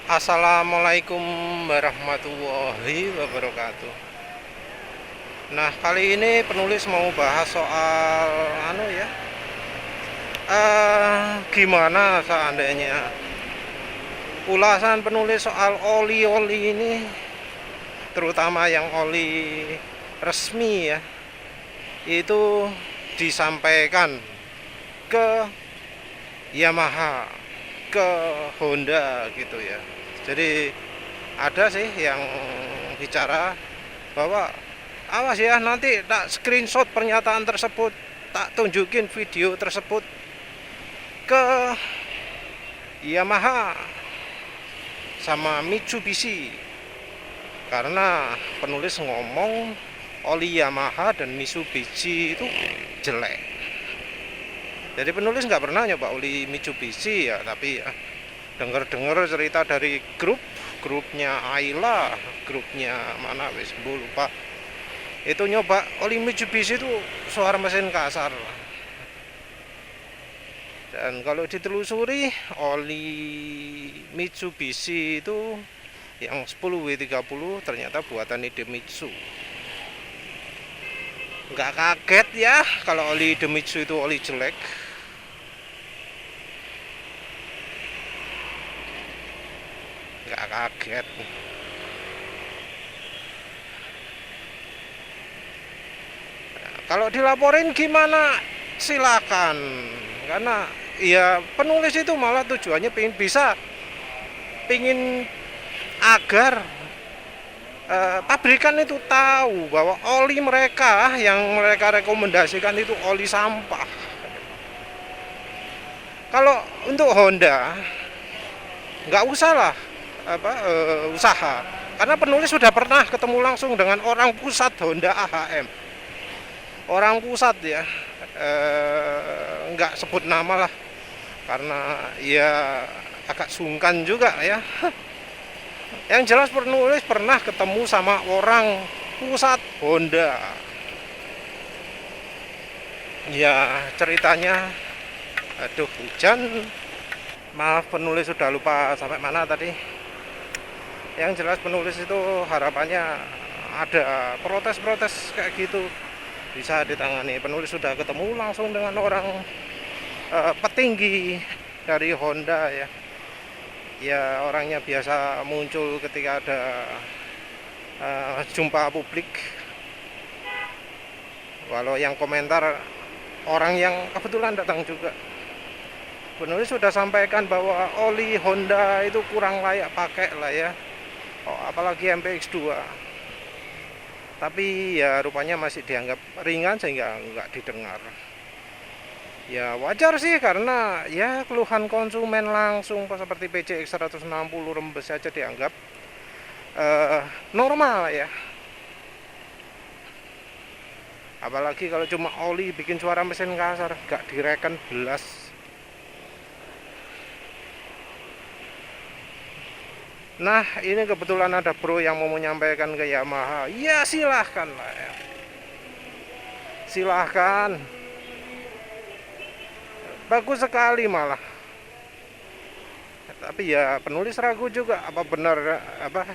Assalamualaikum warahmatullahi wabarakatuh. Nah, kali ini penulis mau bahas soal gimana seandainya ulasan penulis soal oli-oli ini, terutama yang oli resmi ya, itu disampaikan ke Yamaha, ke Honda gitu ya. Jadi ada sih yang bicara bahwa awas ya, nanti tak screenshot pernyataan tersebut, tak tunjukin video tersebut ke Yamaha sama Mitsubishi, karena penulis ngomong oli Yamaha dan Mitsubishi itu jelek. Jadi penulis nggak pernah nyoba oli Mitsubishi ya, tapi ya dengar-dengar cerita dari grupnya Ayla, grupnya mana wis lupa, itu nyoba oli Mitsubishi itu suara mesin kasar. Dan kalau ditelusuri, oli Mitsubishi itu yang 10W30 ternyata buatan Idemitsu. Nggak kaget ya kalau oli Idemitsu itu oli jelek. Nggak kaget. Nah, kalau dilaporin gimana? Silakan. Karena ya penulis itu malah tujuannya pingin agar pabrikan itu tahu bahwa oli mereka yang mereka rekomendasikan itu oli sampah. Kalau untuk Honda nggak usah lah usaha, karena penulis sudah pernah ketemu langsung dengan orang pusat Honda AHM, orang pusat ya, nggak sebut nama lah karena ya agak sungkan juga ya. Yang jelas penulis pernah ketemu sama orang pusat Honda. Ya ceritanya, aduh hujan, maaf penulis sudah lupa sampai mana tadi. Yang jelas penulis itu harapannya ada protes-protes kayak gitu bisa ditangani. Penulis sudah ketemu langsung dengan orang petinggi dari Honda ya. Ya orangnya biasa muncul ketika ada jumpa publik. Walau yang komentar orang yang kebetulan datang juga. Penulis sudah sampaikan bahwa oli Honda itu kurang layak pakai lah ya. Oh, apalagi MPX2. Tapi ya rupanya masih dianggap ringan sehingga nggak didengar. Ya wajar sih, karena ya keluhan konsumen langsung seperti PCX 160 rembes saja dianggap normal ya. Apalagi kalau cuma oli bikin suara mesin kasar, gak direken belas. Nah ini kebetulan ada bro yang mau menyampaikan ke Yamaha, ya silahkan lah ya. Silahkan, bagus sekali malah. Tapi ya penulis ragu juga apa benar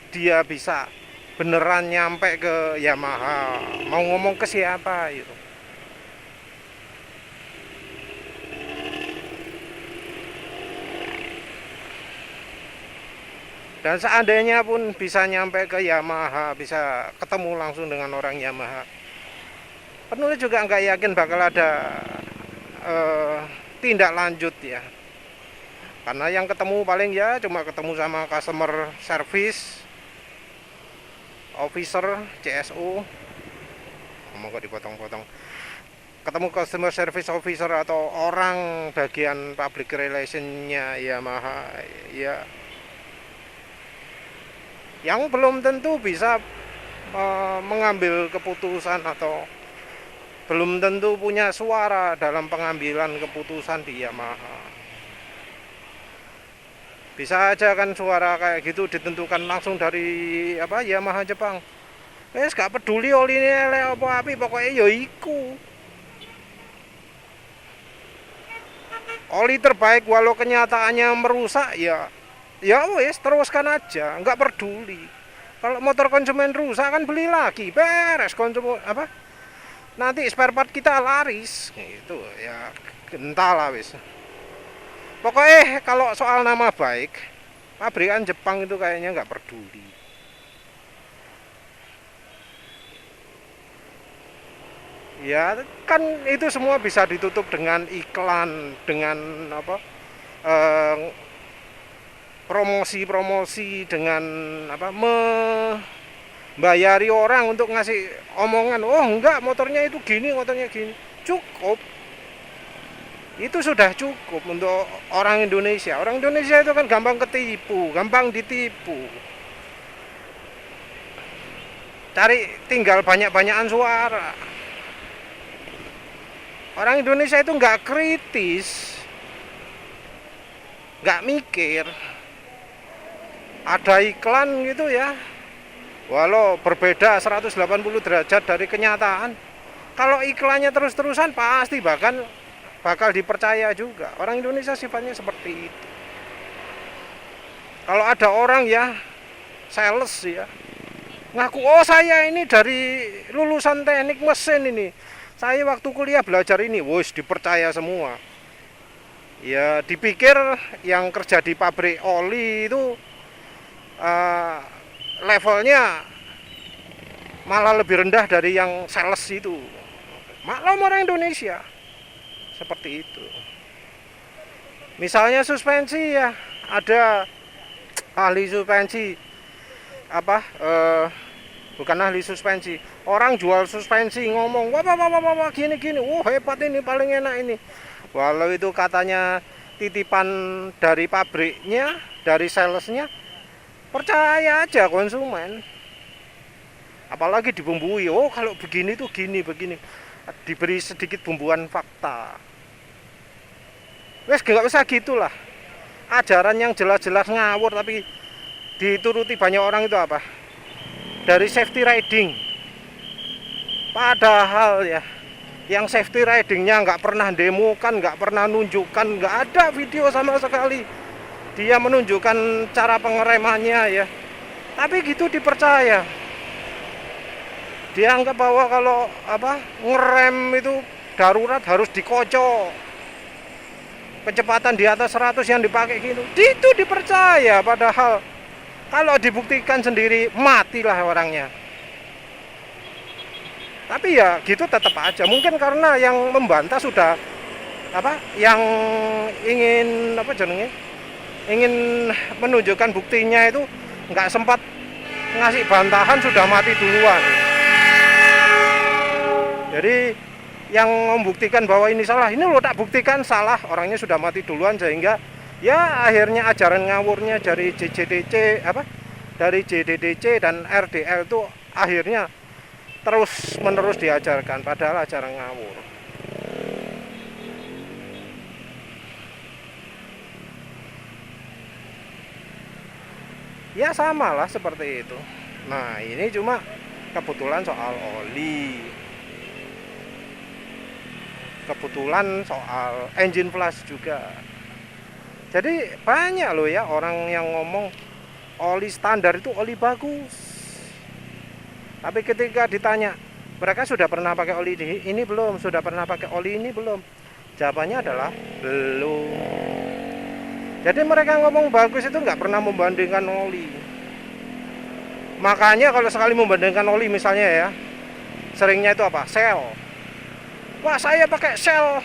dia bisa beneran nyampe ke Yamaha, mau ngomong ke siapa gitu. Dan seandainya pun bisa nyampe ke Yamaha, bisa ketemu langsung dengan orang Yamaha, penulis juga nggak yakin bakal ada tindak lanjut ya. Karena yang ketemu paling ya cuma ketemu sama customer service officer, CSO, ngomong kok dipotong-potong, ketemu customer service officer atau orang bagian public relationnya Yamaha ya, yang belum tentu bisa mengambil keputusan atau belum tentu punya suara dalam pengambilan keputusan di Yamaha. Bisa aja kan suara kayak gitu ditentukan langsung dari Yamaha Jepang. Gak peduli oli ini elek apa api, pokoknya ya iku. Oli terbaik walau kenyataannya merusak ya ya wes teruskan aja, nggak peduli. Kalau motor konsumen rusak kan beli lagi, beres konsumen apa? Nanti spare part kita laris, gitu ya. Entahlah wes. Pokoknya kalau soal nama baik, pabrikan Jepang itu kayaknya nggak peduli. Ya kan itu semua bisa ditutup dengan iklan, dengan apa? Eh, promosi-promosi dengan apa? Membayari orang untuk ngasih omongan. Oh enggak, motornya itu gini, motornya gini. Cukup. Itu sudah cukup untuk orang Indonesia. Orang Indonesia itu kan gampang ketipu, gampang ditipu. Cari tinggal banyak-banyakan suara. Orang Indonesia itu nggak kritis, nggak mikir. Ada iklan gitu ya, walau berbeda 180 derajat dari kenyataan. Kalau iklannya terus-terusan pasti bakal dipercaya juga. Orang Indonesia sifatnya seperti itu. Kalau ada orang ya sales ya ngaku, oh saya ini dari lulusan teknik mesin ini, saya waktu kuliah belajar ini, wos dipercaya semua. Ya dipikir yang kerja di pabrik oli itu levelnya malah lebih rendah dari yang sales itu. Maklum orang Indonesia seperti itu. Misalnya suspensi ya, ada ahli suspensi apa bukan ahli suspensi, orang jual suspensi ngomong wah gini hebat ini, paling enak ini, walau itu katanya titipan dari pabriknya, dari salesnya, percaya aja konsumen. Apalagi dibumbui, oh kalau begini tuh begini, diberi sedikit bumbuan fakta. Wes nggak usah gitulah, ajaran yang jelas-jelas ngawur tapi dituruti banyak orang itu apa? Dari safety riding. Padahal ya, yang safety ridingnya nggak pernah demokan, nggak pernah nunjukkan, nggak ada video sama sekali. Dia menunjukkan cara pengeremannya ya. Tapi gitu dipercaya. Dia anggap bahwa kalau apa ngerem itu darurat harus dikocok. Kecepatan di atas 100 yang dipakai gitu. Itu dipercaya, padahal kalau dibuktikan sendiri matilah orangnya. Tapi ya gitu tetap aja. Mungkin karena yang membantah sudah apa? Yang ingin apa jenenge? Ingin menunjukkan buktinya itu nggak sempat ngasih bantahan sudah mati duluan. Jadi yang membuktikan bahwa ini salah, ini lo tak buktikan salah, orangnya sudah mati duluan, sehingga ya akhirnya ajaran ngawurnya dari JDDC apa dari JDDC dan RDL itu akhirnya terus menerus diajarkan, padahal ajaran ngawur. Ya sama lah seperti itu. Nah ini cuma kebetulan soal oli, kebetulan soal engine flash juga. Jadi banyak loh ya orang yang ngomong oli standar itu oli bagus. Tapi ketika ditanya, mereka sudah pernah pakai oli ini belum? Sudah pernah pakai oli ini belum? Jawabannya adalah belum. Jadi mereka ngomong bagus itu nggak pernah membandingkan oli. Makanya kalau sekali membandingkan oli misalnya ya, seringnya itu apa? Shell. Wah saya pakai Shell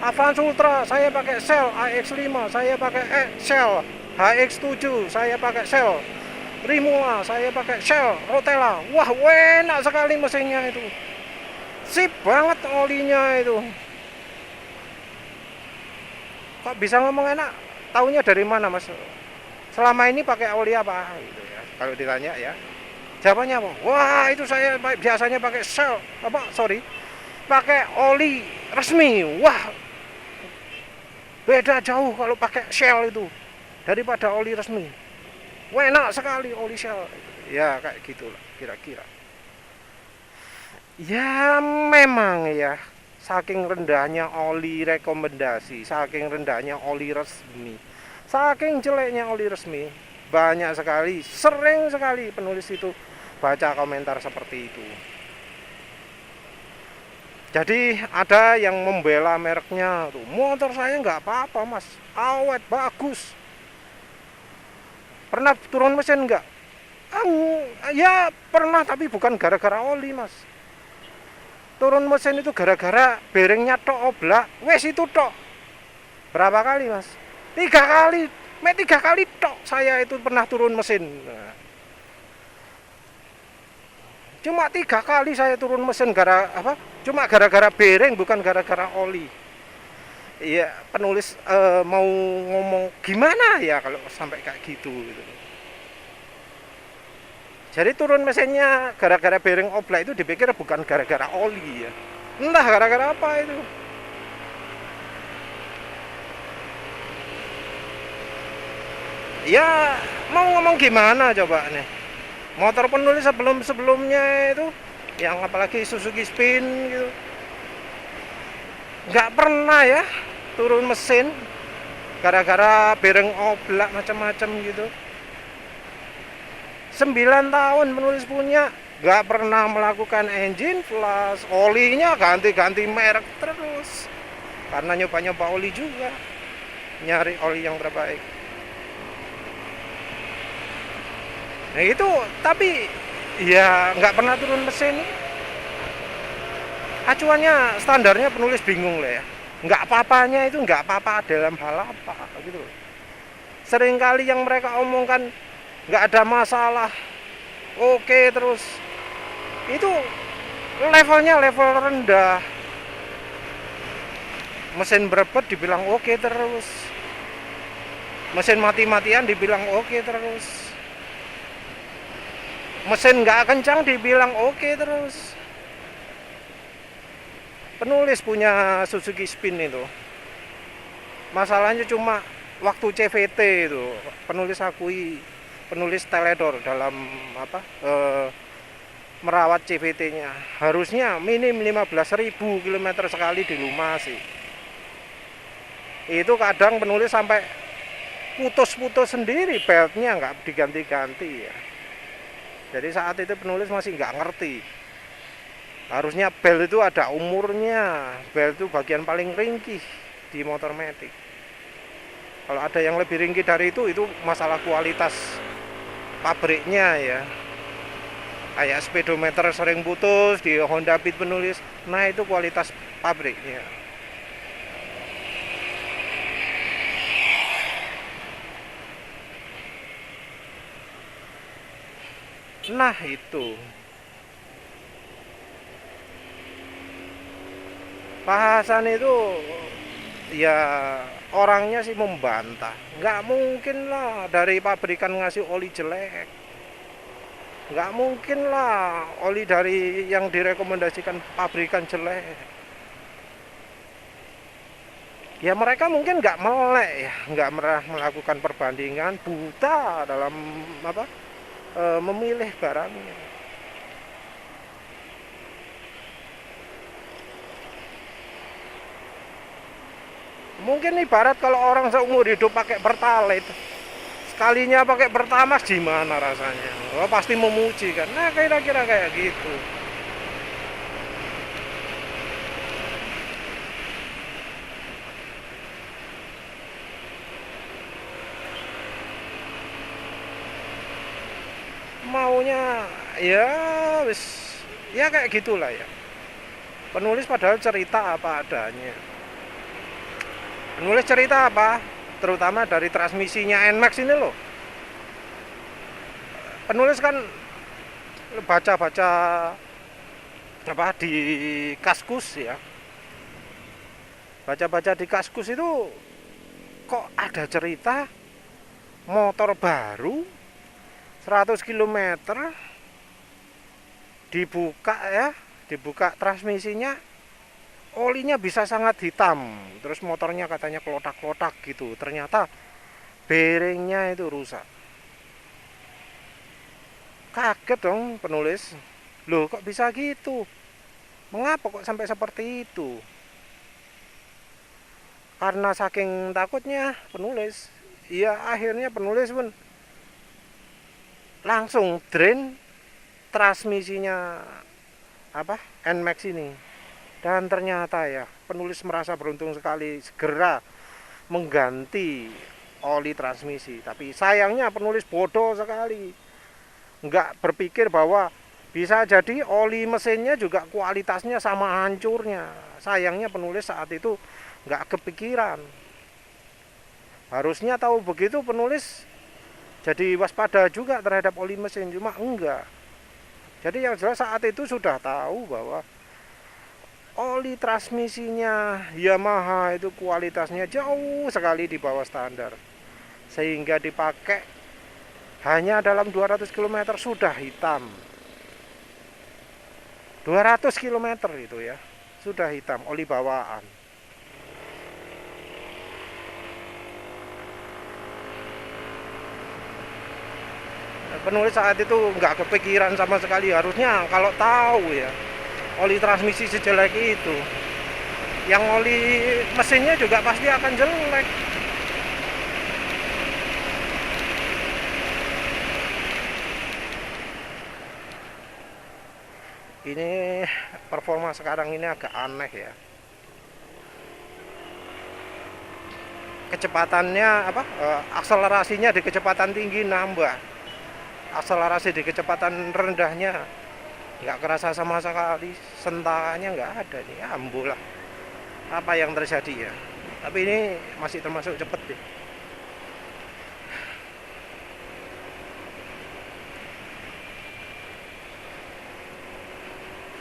Avance Ultra, saya pakai Shell AX5, saya pakai Shell HX7, saya pakai Shell Rimua, saya pakai Shell Rotella. Wah enak sekali mesinnya itu, sip banget olinya itu. Kok bisa ngomong enak? Taunya dari mana mas? Selama ini pakai oli apa? Gitu ya. Kalau ditanya ya, jawabannya apa? Wah itu saya biasanya pakai Shell pakai oli resmi. Wah beda jauh kalau pakai Shell itu daripada oli resmi. Wah enak sekali oli Shell. Ya kayak gitulah kira-kira. Ya memang ya, saking rendahnya oli rekomendasi, saking rendahnya oli resmi, Saking jeleknya oli resmi, banyak sekali, sering sekali penulis itu baca komentar seperti itu. Jadi ada yang membela mereknya tuh, motor saya nggak apa-apa mas, awet bagus. Pernah turun mesin nggak? Ya pernah, tapi bukan gara-gara oli mas. Turun mesin itu gara-gara bearingnya tok oblak, wes itu tok. Berapa kali mas? 3 kali, 3 kali tok saya itu pernah turun mesin. Nah, cuma 3 kali saya turun mesin cuma gara-gara bearing, bukan gara-gara oli. Iya, penulis mau ngomong gimana ya kalau sampai kayak gitu. Jadi turun mesinnya gara-gara bearing oblak itu dipikir bukan gara-gara oli ya. Entah gara-gara apa itu. Ya mau ngomong gimana coba nih. Motor penulis sebelum-sebelumnya itu yang apalagi Suzuki Spin gitu, nggak pernah ya turun mesin gara-gara bearing oblak macam-macam gitu. 9 tahun penulis punya, nggak pernah melakukan engine flush, olinya ganti-ganti merek terus karena nyoba-nyoba oli juga, nyari oli yang terbaik. Nah itu, tapi ya nggak pernah turun mesin. Acuannya standarnya penulis bingung lah ya. Nggak apa-apanya itu nggak apa-apa dalam hal apa gitu. Seringkali yang mereka omongkan nggak ada masalah, oke terus. Itu levelnya level rendah. Mesin berebet dibilang oke terus. Mesin mati-matian dibilang oke terus. Mesin nggak kencang dibilang oke terus. Penulis punya Suzuki Spin itu, masalahnya cuma waktu CVT itu penulis akui, penulis teledor dalam merawat CVT-nya harusnya minim 15.000 km sekali dilumasi. Itu kadang penulis sampai putus-putus sendiri, beltnya nggak diganti-ganti ya. Jadi saat itu penulis masih nggak ngerti. Harusnya bel itu ada umurnya. Bel itu bagian paling ringkih di motor matic. Kalau ada yang lebih ringkih dari itu masalah kualitas pabriknya ya. Kayak speedometer sering putus di Honda Beat penulis. Nah itu kualitas pabriknya. Nah itu Pak Hasan itu ya orangnya sih membantah, nggak mungkin lah dari pabrikan ngasih oli jelek, nggak mungkin lah oli dari yang direkomendasikan pabrikan jelek. Ya mereka mungkin nggak melek ya, nggak pernah melakukan perbandingan, buta dalam memilih barangnya. Mungkin ibarat kalau orang seumur hidup pakai Pertalite, sekalinya pakai Pertamax gimana rasanya? Oh, pasti memuji kan. Nah kira-kira kayak gitu. Maunya ya wis ya kayak gitulah ya. Penulis padahal cerita apa adanya. Penulis cerita apa? Terutama dari transmisinya NMAX ini loh. Penulis kan baca-baca di Kaskus ya. Baca-baca di Kaskus itu kok ada cerita motor baru 100 km dibuka transmisinya, olinya bisa sangat hitam, terus motornya katanya kelotak-kelotak gitu, ternyata bearingnya itu rusak. Kaget dong penulis, loh kok bisa gitu, mengapa kok sampai seperti itu? Karena saking takutnya penulis ya akhirnya penulis pun langsung drain transmisinya NMAX ini. Dan ternyata ya penulis merasa beruntung sekali segera mengganti oli transmisi. Tapi sayangnya penulis bodoh sekali, nggak berpikir bahwa bisa jadi oli mesinnya juga kualitasnya sama hancurnya. Sayangnya penulis saat itu nggak kepikiran. Harusnya tahu begitu penulis jadi waspada juga terhadap oli mesin, cuma enggak. Jadi yang jelas saat itu sudah tahu bahwa oli transmisinya Yamaha itu kualitasnya jauh sekali di bawah standar, sehingga dipakai hanya dalam 200 km sudah hitam. 200 km itu ya sudah hitam oli bawaan. Penulis saat itu nggak kepikiran sama sekali. Harusnya kalau tahu ya oli transmisi sejelek itu, yang oli mesinnya juga pasti akan jelek. Ini performa sekarang ini agak aneh ya. Kecepatannya akselerasinya di kecepatan tinggi nambah, akselerasi di kecepatan rendahnya nggak kerasa sama sekali, sentakannya nggak ada nih. Ambulah apa yang terjadi ya. Tapi ini masih termasuk cepet deh.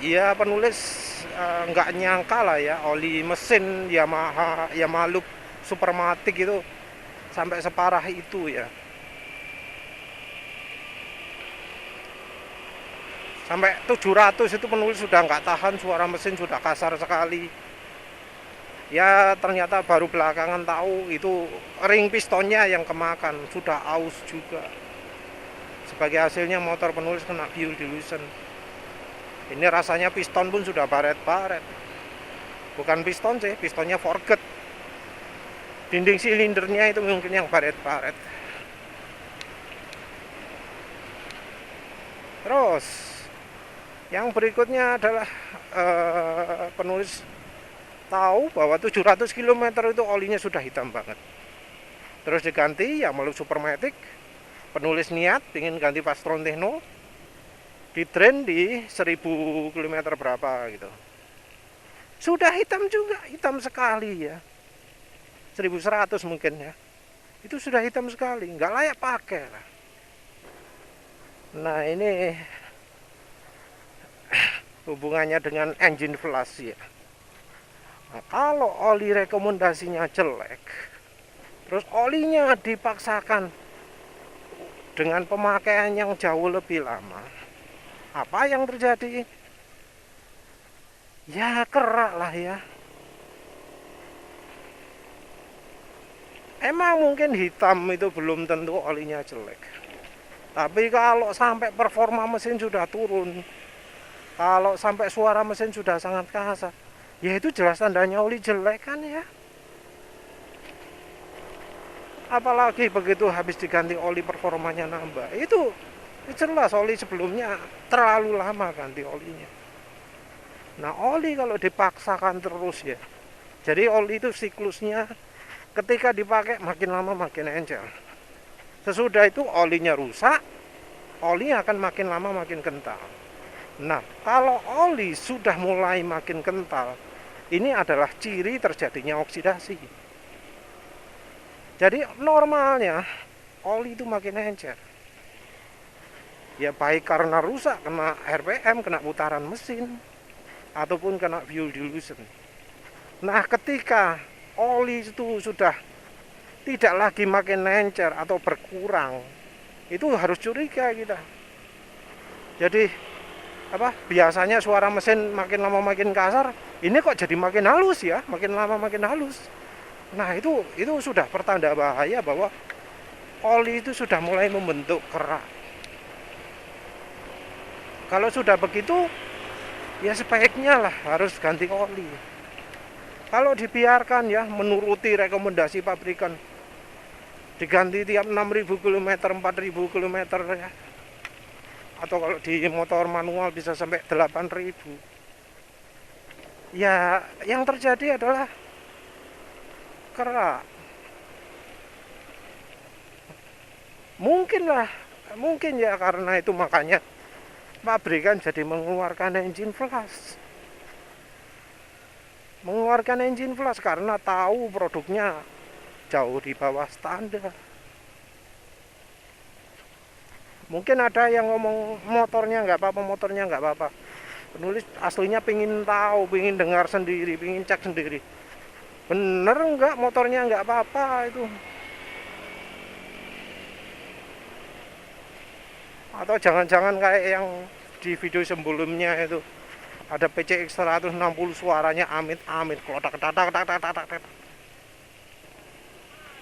Iya penulis nggak nyangka lah ya oli mesin Yamaha Loop Supermatic itu sampai separah itu ya. Sampai 700 itu penulis sudah nggak tahan, suara mesin sudah kasar sekali. Ya ternyata baru belakangan tahu itu ring pistonnya yang kemakan, sudah aus juga. Sebagai hasilnya motor penulis kena fuel dilution. Ini rasanya piston pun sudah baret-baret. Bukan piston sih, pistonnya forget. Dinding silindernya itu mungkin yang baret-baret. Terus yang berikutnya adalah penulis tahu bahwa 700 km itu olinya sudah hitam banget. Terus diganti Yamaha Supermatic. Penulis niat ingin ganti Pastron Techno, di drain di 1000 km berapa gitu. Sudah hitam juga, hitam sekali ya. 1100 mungkin ya. Itu sudah hitam sekali, nggak layak pakai lah. Nah ini hubungannya dengan engine flush ya. Nah, kalau oli rekomendasinya jelek, terus olinya dipaksakan dengan pemakaian yang jauh lebih lama, apa yang terjadi? Ya kerak lah ya. Emang mungkin hitam itu belum tentu olinya jelek. Tapi kalau sampai performa mesin sudah turun, kalau sampai suara mesin sudah sangat kasar, ya itu jelas tandanya oli jelek kan ya. Apalagi begitu habis diganti oli performanya nambah. Itu jelas oli sebelumnya terlalu lama ganti olinya. Nah oli kalau dipaksakan terus ya, jadi oli itu siklusnya ketika dipakai makin lama makin encer. Sesudah itu olinya rusak, oli akan makin lama makin kental. Nah kalau oli sudah mulai makin kental, ini adalah ciri terjadinya oksidasi. Jadi normalnya oli itu makin encer. Ya baik karena rusak, kena RPM, kena putaran mesin, ataupun kena fuel dilution. Nah ketika oli itu sudah tidak lagi makin encer atau berkurang, itu harus curiga kita. Jadi biasanya suara mesin makin lama makin kasar, ini kok jadi makin halus ya, makin lama makin halus. Nah itu sudah pertanda bahaya bahwa oli itu sudah mulai membentuk kerak. Kalau sudah begitu, ya sebaiknya lah harus ganti oli. Kalau dibiarkan ya menuruti rekomendasi pabrikan, diganti tiap 6.000 km 4.000 km ya, atau kalau di motor manual bisa sampai 8.000. Ya yang terjadi adalah kerak. Mungkin ya, karena itu makanya pabrikan jadi mengeluarkan engine flash karena tahu produknya jauh di bawah standar. Mungkin ada yang ngomong motornya nggak apa-apa. Penulis aslinya pingin tahu, pingin dengar sendiri, pingin cek sendiri. Bener nggak motornya nggak apa-apa itu? Atau jangan-jangan kayak yang di video sebelumnya itu ada PCX 160 suaranya amit-amit klotak tatak tatak tatak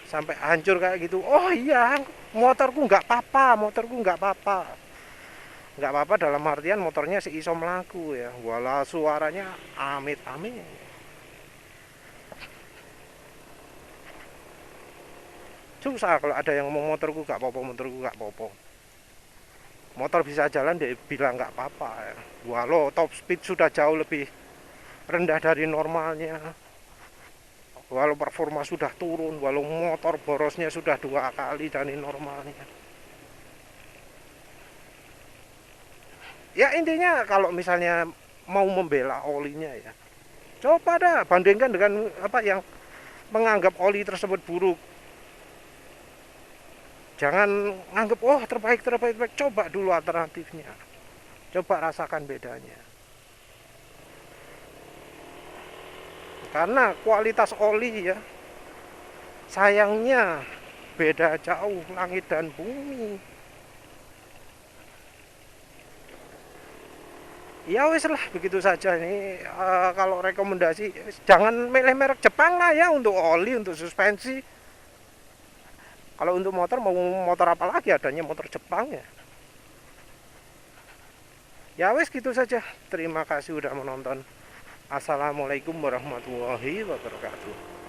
sampai hancur kayak gitu. Oh iya, motorku nggak apa-apa dalam artian motornya si iso melaku ya, walau suaranya amit-amit. Susah kalau ada yang ngomong motorku nggak apa-apa. Motor bisa jalan dia bilang nggak apa-apa ya. Walau top speed sudah jauh lebih rendah dari normalnya, walau performa sudah turun, walau motor borosnya sudah 2 kali dari normalnya. Ya intinya kalau misalnya mau membela olinya ya, coba dah bandingkan dengan apa yang menganggap oli tersebut buruk. Jangan anggap oh terbaik. Coba dulu alternatifnya. Coba rasakan bedanya. Karena kualitas oli ya, sayangnya beda jauh langit dan bumi. Ya wis lah, begitu saja ini. Kalau rekomendasi jangan milih merek Jepang lah ya untuk oli, untuk suspensi. Kalau untuk motor, mau motor apa lagi, adanya motor Jepang ya. Ya wes gitu saja. Terima kasih udah menonton. Assalamualaikum warahmatullahi wabarakatuh.